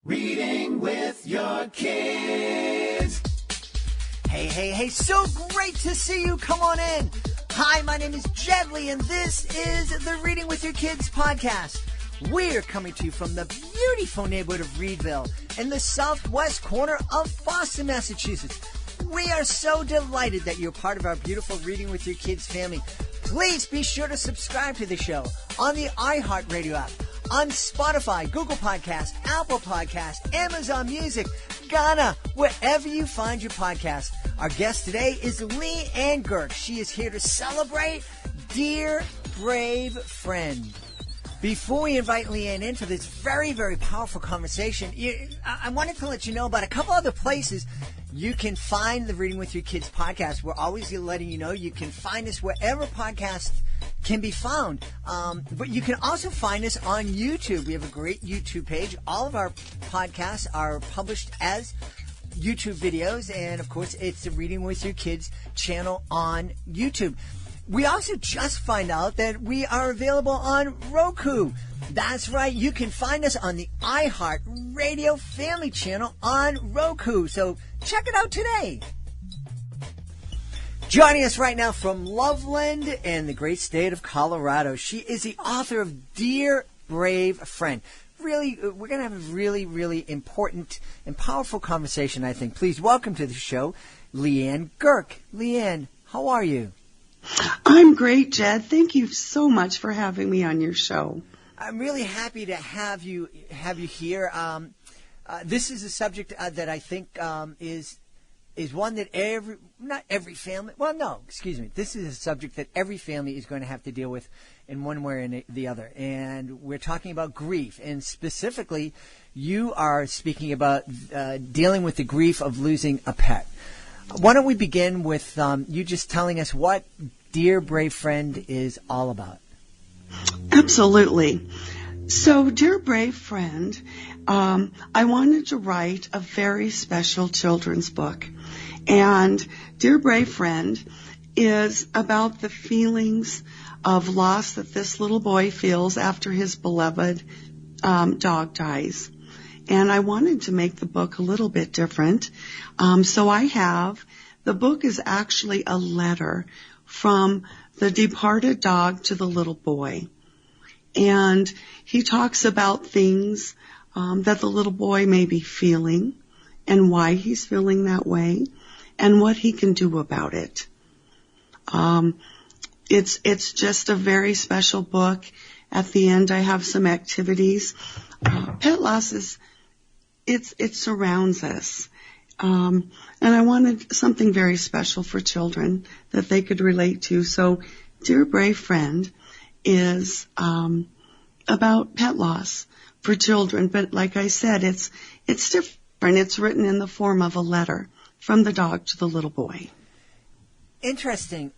Reading with your kids. Hey, so great to see you. Come on in. Hi, my name is Jedley, and this is the Reading with Your Kids podcast. We're coming to you from the beautiful neighborhood of Reedville in the southwest corner of Boston, Massachusetts. We are so delighted that you're part of our beautiful Reading with Your Kids family. Please be sure to subscribe to the show on the iHeartRadio app, on Spotify, Google Podcasts, Apple Podcasts, Amazon Music, Ghana, wherever you find your podcast. Our guest today is Leigh Ann Gerk. She is here to celebrate Dear Brave Friend. Before we invite Leigh Ann in for this very, very powerful conversation, I wanted to let you know about a couple other places you can find the Reading with Your Kids podcast. We're always letting you know you can find us wherever podcasts can be found. But you can also find us on YouTube. We have a great YouTube page. All of our podcasts are published as YouTube videos. And, of course, it's the Reading with Your Kids channel on YouTube. We also just find out that we are available on Roku. That's right. You can find us on the iHeartRadio family channel on Roku. So check it out today. Joining us right now from Loveland and the great state of Colorado, she is the author of Dear Brave Friend. Really, we're going to have a really, really important and powerful conversation, I think. Please welcome to the show, Leigh Ann Gerk. Leigh Ann, how are you? I'm great, Jed. Thank you so much for having me on your show. I'm really happy to have you here. This is a subject that I think is one that this is a subject that every family is going to have to deal with in one way or the other. And we're talking about grief, and specifically, you are speaking about dealing with the grief of losing a pet. Why don't we begin with you just telling us what Dear Brave Friend is all about? Absolutely. So, Dear Brave Friend, I wanted to write a very special children's book. And Dear Brave Friend is about the feelings of loss that this little boy feels after his beloved dog dies. And I wanted to make the book a little bit different. The book is actually a letter from the departed dog to the little boy. And he talks about things that the little boy may be feeling and why he's feeling that way and what he can do about it. It's just a very special book. At the end, I have some activities. Pet loss it surrounds us. And I wanted something very special for children that they could relate to. So Dear Brave Friend is about pet loss for children. But like I said, it's different. It's written in the form of a letter from the dog to the little boy. Interesting.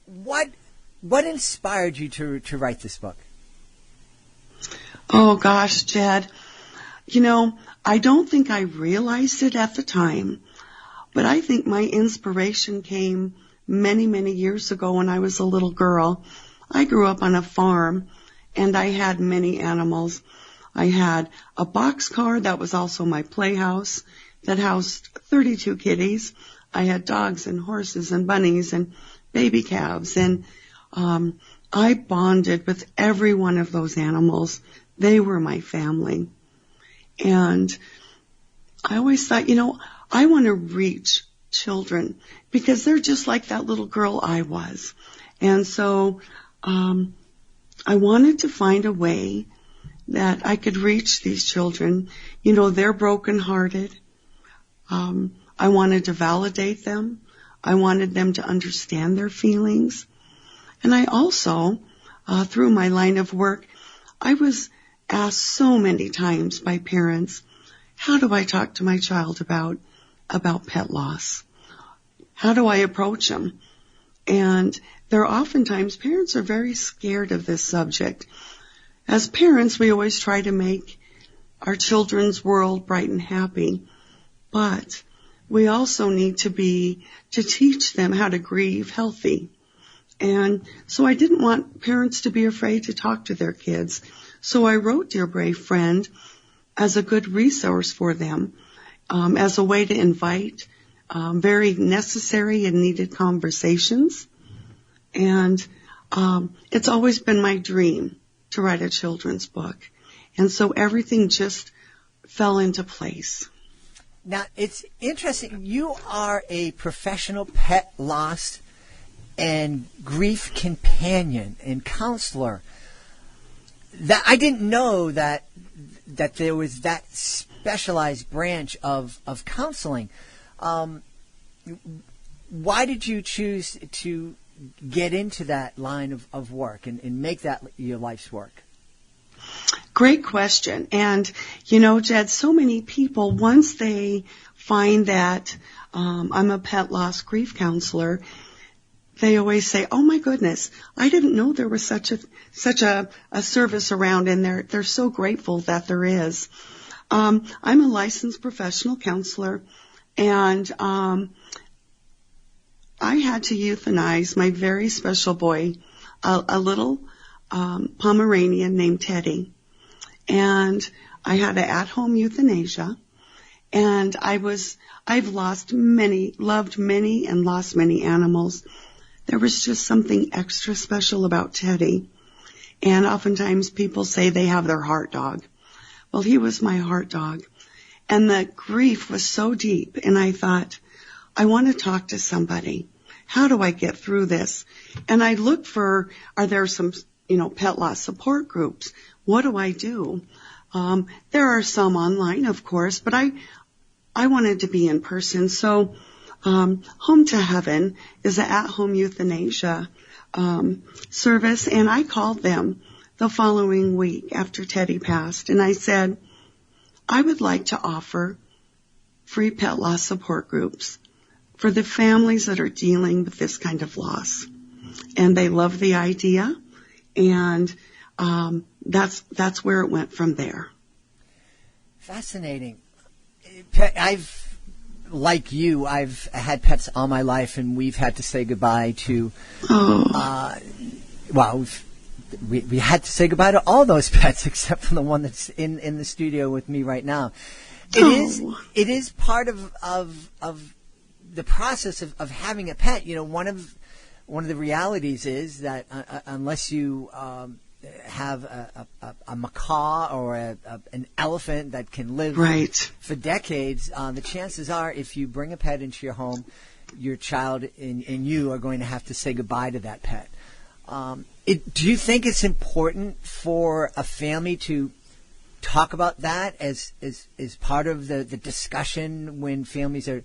What inspired you to write this book? Oh, gosh, Jed. I don't think I realized it at the time, but I think my inspiration came many, many years ago when I was a little girl. I grew up on a farm, and I had many animals. I had a boxcar that was also my playhouse that housed 32 kitties. I had dogs and horses and bunnies and baby calves, and I bonded with every one of those animals. They were my family. And I always thought, I want to reach children because they're just like that little girl I was. And so I wanted to find a way that I could reach these children. They're brokenhearted. I wanted to validate them. I wanted them to understand their feelings. And I also, through my line of work, I was asked so many times by parents, how do I talk to my child about pet loss? How do I approach them? And parents are very scared of this subject. As parents, we always try to make our children's world bright and happy, but we also need to teach them how to grieve healthy. And so I didn't want parents to be afraid to talk to their kids. So I wrote Dear Brave Friend as a good resource for them, as a way to invite very necessary and needed conversations. And it's always been my dream to write a children's book. And so everything just fell into place. Now, it's interesting. You are a professional pet loss and grief companion and counselor. That I didn't know that there was that specialized branch of counseling. Why did you choose to get into that line of work and make that your life's work? Great question. And, Jed, so many people, once they find that I'm a pet loss grief counselor, they always say, "Oh my goodness, I didn't know there was such a service around," and they're so grateful that there is. I'm a licensed professional counselor, and I had to euthanize my very special boy, a little Pomeranian named Teddy. And I had an at-home euthanasia, and I've loved many and lost many animals. There was just something extra special about Teddy. And oftentimes people say they have their heart dog. Well, he was my heart dog. And the grief was so deep, and I thought, I want to talk to somebody. How do I get through this? And I looked for, are there some, pet loss support groups? What do I do? There are some online, of course, but I wanted to be in person. So Home to Heaven is an at-home euthanasia service, and I called them the following week after Teddy passed, and I said, I would like to offer free pet loss support groups for the families that are dealing with this kind of loss. And they loved the idea, and that's where it went from there. Fascinating. Like you, I've had pets all my life, and we've had to say goodbye to. We had to say goodbye to all those pets except for the one that's in the studio with me right now. It is part of the process of having a pet. One of the realities is that unless you have a macaw or an elephant that can live for decades, the chances are if you bring a pet into your home, your child and you are going to have to say goodbye to that pet. Do you think it's important for a family to talk about that as part of the discussion when families are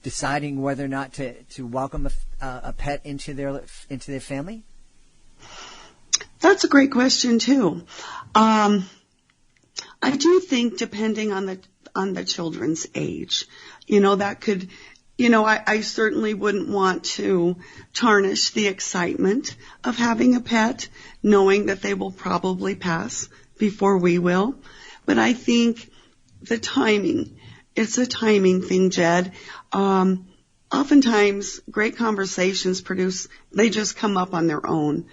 deciding whether or not to welcome a pet into their family? That's a great question too. I do think depending on the children's age, that could, I certainly wouldn't want to tarnish the excitement of having a pet, knowing that they will probably pass before we will. But I think the timing, it's a timing thing, Jed. Oftentimes great conversations they just come up on their own.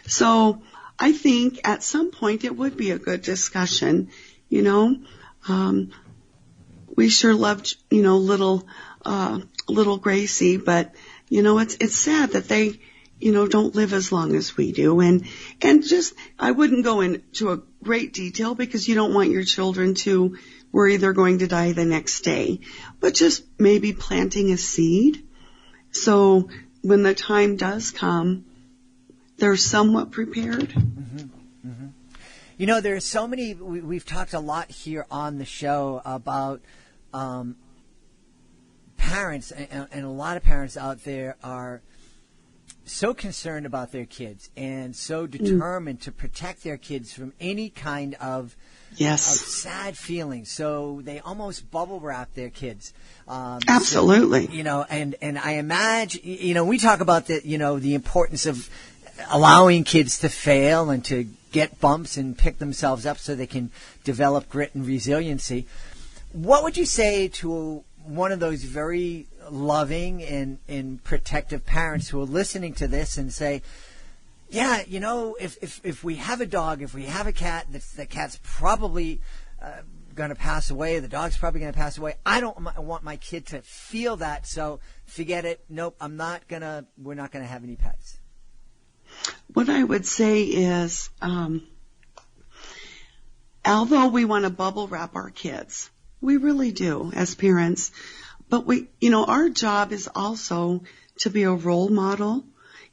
So I think at some point it would be a good discussion, we sure loved, little Gracie, but, it's sad that they, don't live as long as we do. And just, I wouldn't go into a great detail because you don't want your children to worry they're going to die the next day, but just maybe planting a seed. So when the time does come, they're somewhat prepared. Mm-hmm. Mm-hmm. There are so many, we've talked a lot here on the show about parents, and a lot of parents out there are so concerned about their kids and so determined to protect their kids from any kind of sad feelings. So they almost bubble wrap their kids. Absolutely. And I imagine, we talk about the importance of allowing kids to fail and to get bumps and pick themselves up so they can develop grit and resiliency. What would you say to one of those very loving and protective parents who are listening to this and say, yeah, if we have a dog, if we have a cat, the cat's probably going to pass away. The dog's probably going to pass away. I don't want my kid to feel that. So forget it. Nope. We're not going to have any pets. What I would say is, although we want to bubble wrap our kids, we really do as parents, but our job is also to be a role model.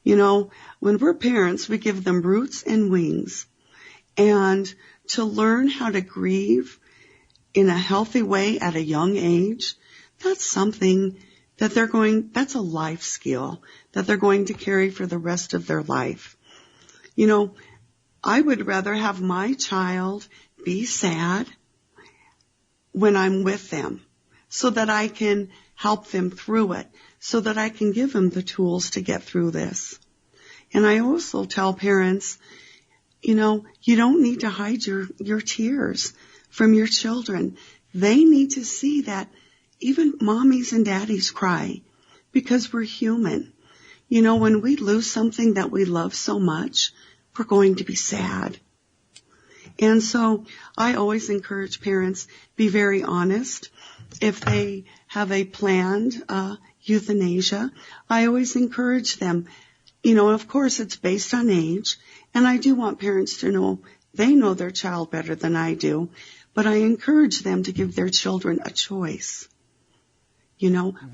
When we're parents, we give them roots and wings, and to learn how to grieve in a healthy way at a young age, that's something that that's a life skill that they're going to carry for the rest of their life. I would rather have my child be sad when I'm with them so that I can help them through it, so that I can give them the tools to get through this. And I also tell parents, you don't need to hide your tears from your children. They need to see that even mommies and daddies cry because we're human. When we lose something that we love so much, we're going to be sad. And so I always encourage parents, be very honest. If they have a planned euthanasia, I always encourage them. Of course, it's based on age, and I do want parents to know they know their child better than I do, but I encourage them to give their children a choice.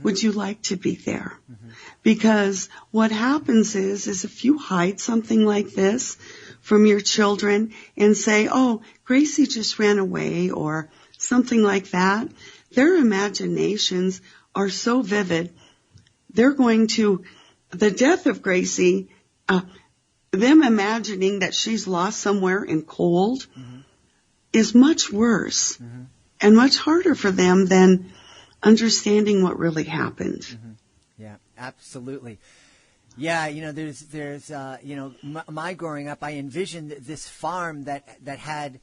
Would you like to be there? Mm-hmm. Because what happens is if you hide something like this from your children and say, oh, Gracie just ran away or something like that, their imaginations are so vivid. They're going to, the death of Gracie, them imagining that she's lost somewhere in cold mm-hmm. is much worse mm-hmm. and much harder for them than understanding what really happened. Mm-hmm. Yeah, absolutely. Yeah, there's my growing up, I envisioned this farm that had,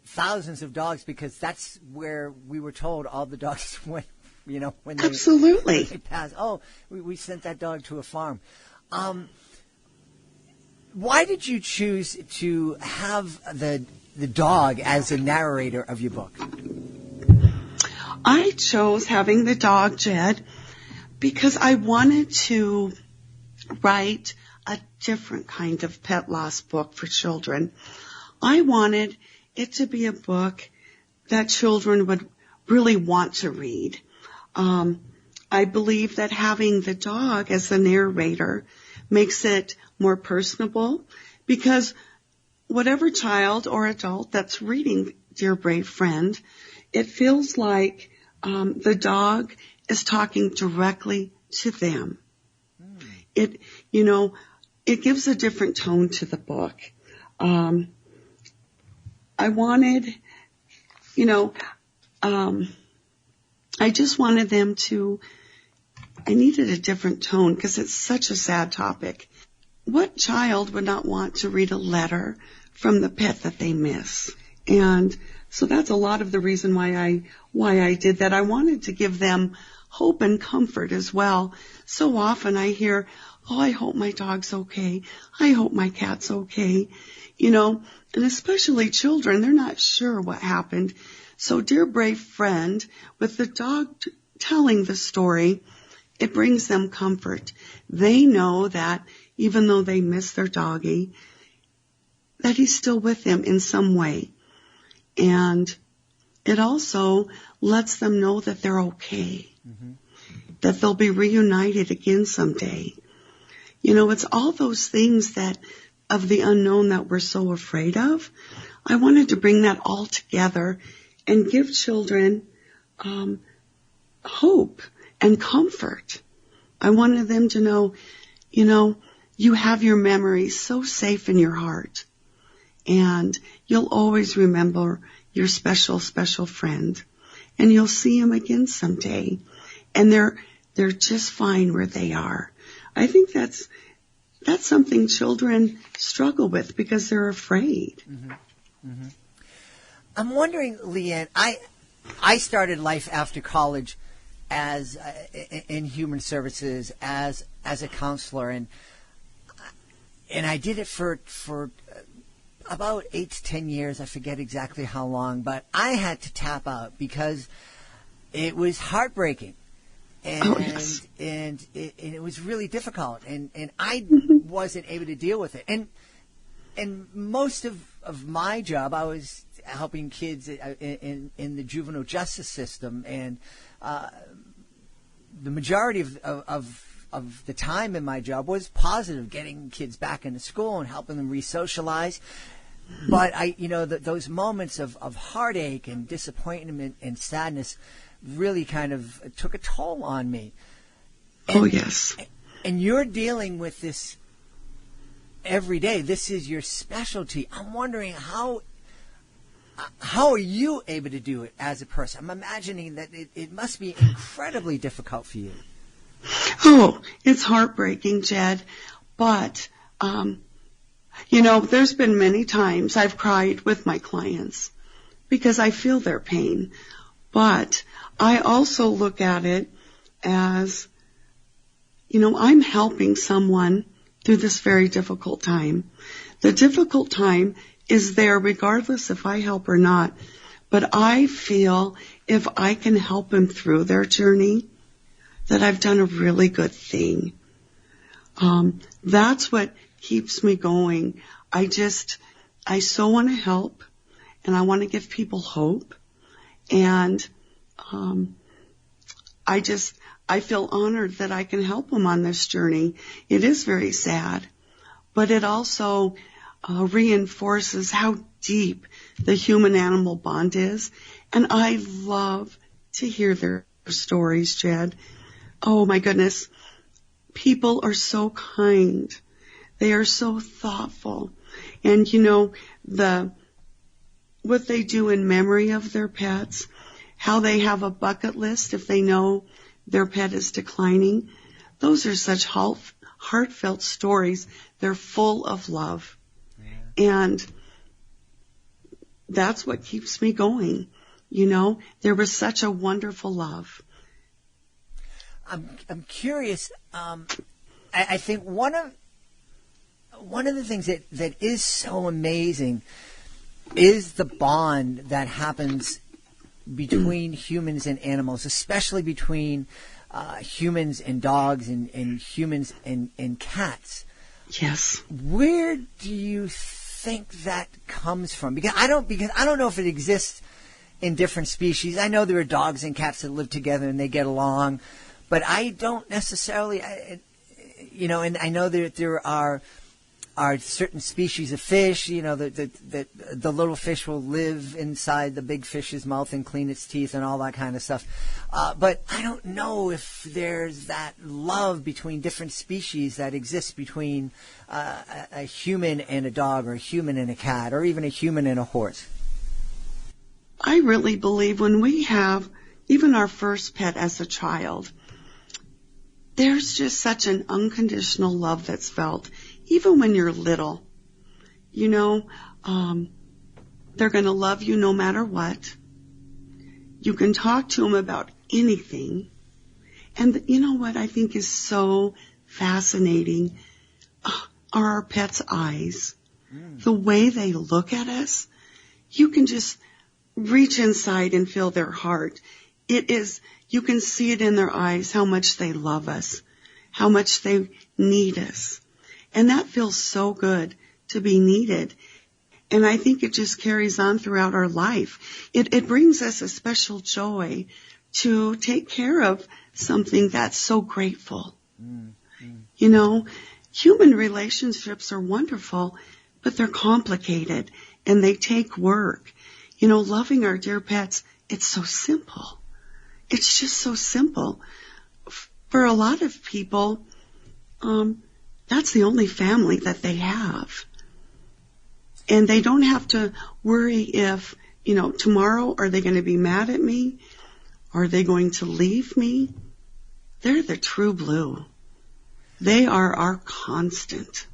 thousands of dogs, because that's where we were told all the dogs went, when absolutely. They passed. Oh, we sent that dog to a farm. Why did you choose to have the dog as a narrator of your book? I chose having the dog, Jed, because I wanted to write a different kind of pet loss book for children. I wanted it to be a book that children would really want to read. I believe that having the dog as the narrator makes it more personable, because whatever child or adult that's reading Dear Brave Friend, it feels like the dog is talking directly to them. It gives a different tone to the book. I just wanted them to, I needed a different tone because it's such a sad topic. What child would not want to read a letter from the pet that they miss? And so that's a lot of the reason why I did that. I wanted to give them hope and comfort as well. So often I hear, oh, I hope my dog's okay. I hope my cat's okay. And especially children, they're not sure what happened. So Dear Brave Friend, with the dog telling the story, it brings them comfort. They know that even though they miss their doggie, that he's still with them in some way. And it also lets them know that they're okay, mm-hmm. that they'll be reunited again someday. It's all those things that of the unknown that we're so afraid of. I wanted to bring that all together and give children hope and comfort. I wanted them to know, you have your memories so safe in your heart. And you'll always remember your special, special friend. And you'll see him again someday. And they're just fine where they are. I think that's something children struggle with because they're afraid. Mm-hmm. Mm-hmm. I'm wondering, Leigh Ann, I started life after college as in human services as a counselor, and I did it for about 8 to 10 years, I forget exactly how long, but I had to tap out because it was heartbreaking. And and it was really difficult, and I wasn't able to deal with it. And most of my job, I was helping kids in the juvenile justice system, and the majority of the time in my job was positive, getting kids back into school and helping them re-socialize. But those moments of heartache and disappointment and sadness really kind of took a toll on me. Yes. And you're dealing with this every day. This is your specialty. I'm wondering how are you able to do it as a person? I'm imagining that it must be incredibly difficult for you. Oh, it's heartbreaking, Jed. But, there's been many times I've cried with my clients because I feel their pain. But I also look at it as, I'm helping someone through this very difficult time. The difficult time is there regardless if I help or not. But I feel if I can help them through their journey, that I've done a really good thing. That's what keeps me going. I so want to help, and I want to give people hope. And I feel honored that I can help them on this journey. It is very sad, but it also reinforces how deep the human-animal bond is. And I love to hear their stories, Jed. Oh, my goodness. People are so kind. They are so thoughtful. And, what they do in memory of their pets, how they have a bucket list if they know their pet is declining. Those are such heartfelt stories. They're full of love. Yeah. And that's what keeps me going. There was such a wonderful love. I'm curious. I think one of the things that is so amazing is the bond that happens between humans and animals, especially between humans and dogs and humans and cats. Yes. Where do you think that comes from? Because I don't know if it exists in different species. I know there are dogs and cats that live together and they get along, but I don't necessarily, and I know that there are certain species of fish, that the little fish will live inside the big fish's mouth and clean its teeth and all that kind of stuff. But I don't know if there's that love between different species that exists between a human and a dog, or a human and a cat, or even a human and a horse. I really believe when we have even our first pet as a child, there's just such an unconditional love that's felt. Even when you're little, they're going to love you no matter what. You can talk to them about anything. And you know what I think is so fascinating are our pets' eyes. The way they look at us, you can just reach inside and feel their heart. You can see it in their eyes, how much they love us, how much they need us. And that feels so good to be needed. And I think it just carries on throughout our life. It brings us a special joy to take care of something that's so grateful. Human relationships are wonderful, but they're complicated and they take work. Loving our dear pets, it's so simple. It's just so simple. For a lot of people, that's the only family that they have. And they don't have to worry if, tomorrow are they going to be mad at me? Are they going to leave me? They're the true blue. They are our constant.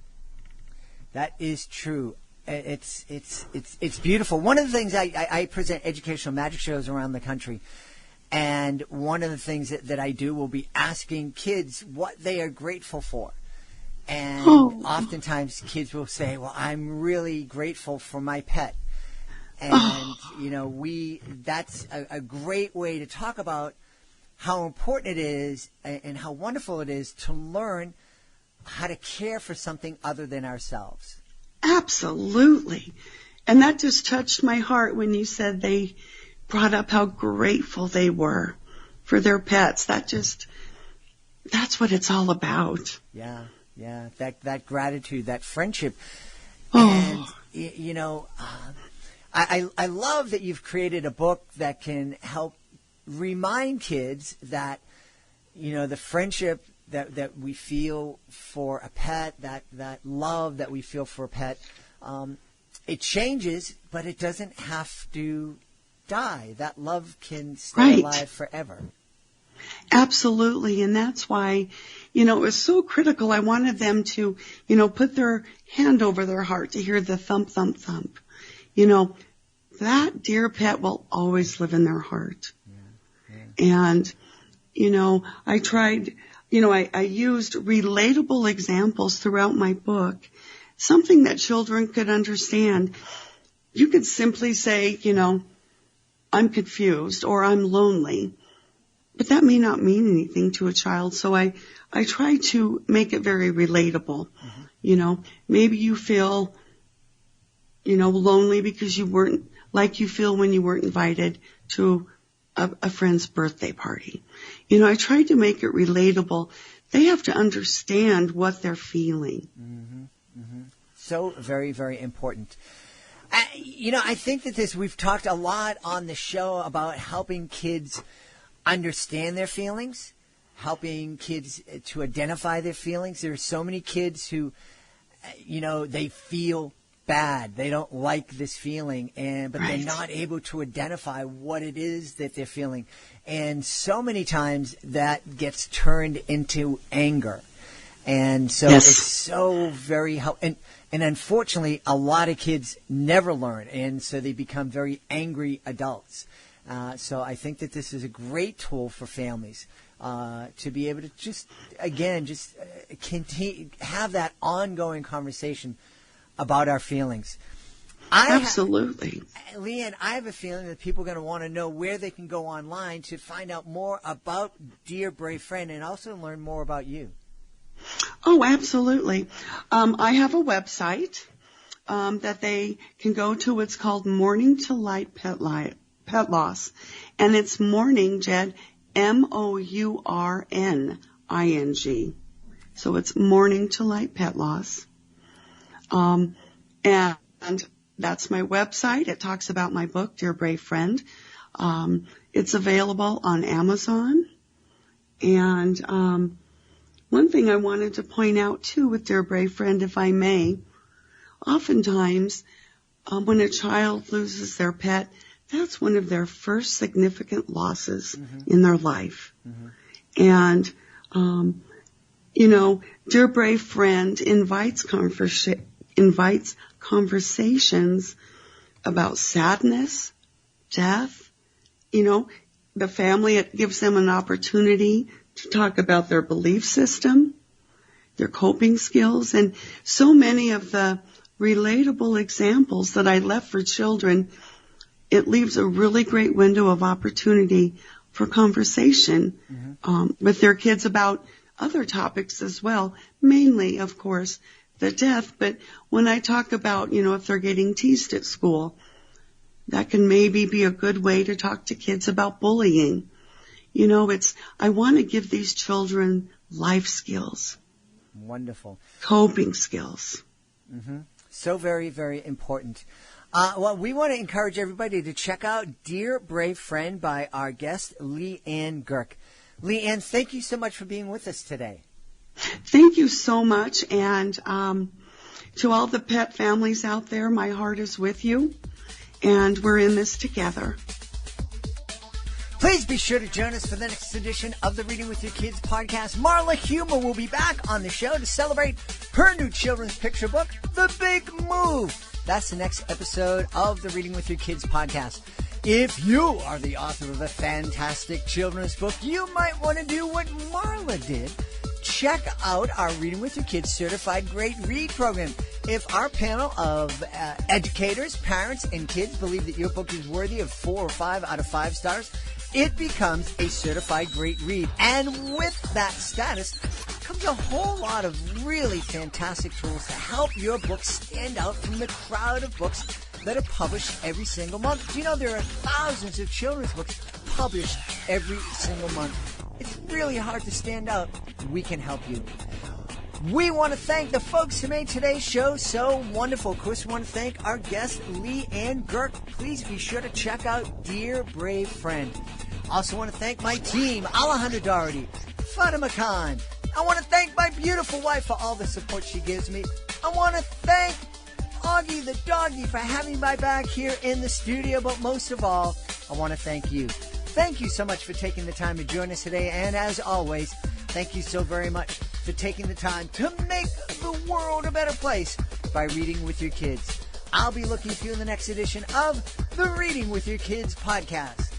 That is true. It's beautiful. One of the things I present educational magic shows around the country. And one of the things that I do will be asking kids what they are grateful for. And Oh. oftentimes kids will say, well, I'm really grateful for my pet. And, that's a great way to talk about how important it is and how wonderful it is to learn how to care for something other than ourselves. Absolutely. And that just touched my heart when you said they brought up how grateful they were for their pets. That's what it's all about. Yeah. That gratitude, that friendship. Oh. And, I love that you've created a book that can help remind kids that, the friendship that we feel for a pet, that love that we feel for a pet, it changes, but it doesn't have to die. That love can stay alive forever. Absolutely. And that's why, it was so critical. I wanted them to, put their hand over their heart to hear the thump, thump, thump. That dear pet will always live in their heart. Yeah. And, I tried, I used relatable examples throughout my book, something that children could understand. You could simply say, I'm confused or I'm lonely, but that may not mean anything to a child. So I try to make it very relatable. Mm-hmm. Maybe you feel, lonely because you weren't like you feel when you weren't invited to a friend's birthday party. I tried to make it relatable. They have to understand what they're feeling. Mm-hmm. Mm-hmm. So very, very important. I think that we've talked a lot on the show about helping kids understand their feelings, helping kids to identify their feelings. There are so many kids who, they feel bad. They don't like this feeling, but they're not able to identify what it is that they're feeling. And so many times that gets turned into anger. And so it's so very helpful. And unfortunately, a lot of kids never learn, and so they become very angry adults. So I think that this is a great tool for families to be able to just continue, have that ongoing conversation about our feelings. Absolutely. Leigh Ann, I have a feeling that people are going to want to know where they can go online to find out more about Dear Brave Friend and also learn more about you. Oh, absolutely. I have a website that they can go to. It's called Morning to Light Pet Loss. And it's morning, Jed, MOURNING. So it's Morning to Light Pet Loss. And that's my website. It talks about my book, Dear Brave Friend. It's available on Amazon. And one thing I wanted to point out, too, with Dear Brave Friend, if I may, oftentimes when a child loses their pet, that's one of their first significant losses in their life. Mm-hmm. And, Dear Brave Friend invites conversations about sadness, death. The family, it gives them an opportunity to talk about their belief system, their coping skills, and so many of the relatable examples that I left for children. It leaves a really great window of opportunity for conversation with their kids about other topics as well, mainly, of course, the death. But when I talk about, if they're getting teased at school, that can maybe be a good way to talk to kids about bullying. I want to give these children life skills. Wonderful. Coping skills. Mm-hmm. So very, very important. We want to encourage everybody to check out Dear Brave Friend by our guest, Leigh Ann Gerk. Leigh Ann, thank you so much for being with us today. Thank you so much. And to all the pet families out there, my heart is with you. And we're in this together. Please be sure to join us for the next edition of the Reading with Your Kids podcast. Marla Humer will be back on the show to celebrate her new children's picture book, The Big Move. That's the next episode of the Reading with Your Kids podcast. If you are the author of a fantastic children's book, you might want to do what Marla did check out our Reading with Your Kids Certified Great Read program. If our panel of educators, parents, and kids believe that your book is worthy of 4 or 5 out of 5 stars, it becomes a certified great read. And with that status comes a whole lot of really fantastic tools to help your book stand out from the crowd of books that are published every single month. Do you know there are thousands of children's books published every single month? It's really hard to stand out. We can help you. We want to thank the folks who made today's show so wonderful. Of course, we want to thank our guest, Leigh Ann Gerk. Please be sure to check out Dear Brave Friend. Also want to thank my team, Alejandra Doherty, Fatima Khan. I want to thank my beautiful wife for all the support she gives me. I want to thank Augie the doggy for having my back here in the studio. But most of all, I want to thank you. Thank you so much for taking the time to join us today. And as always, thank you so very much for taking the time to make the world a better place by reading with your kids. I'll be looking for you in the next edition of the Reading with Your Kids podcast.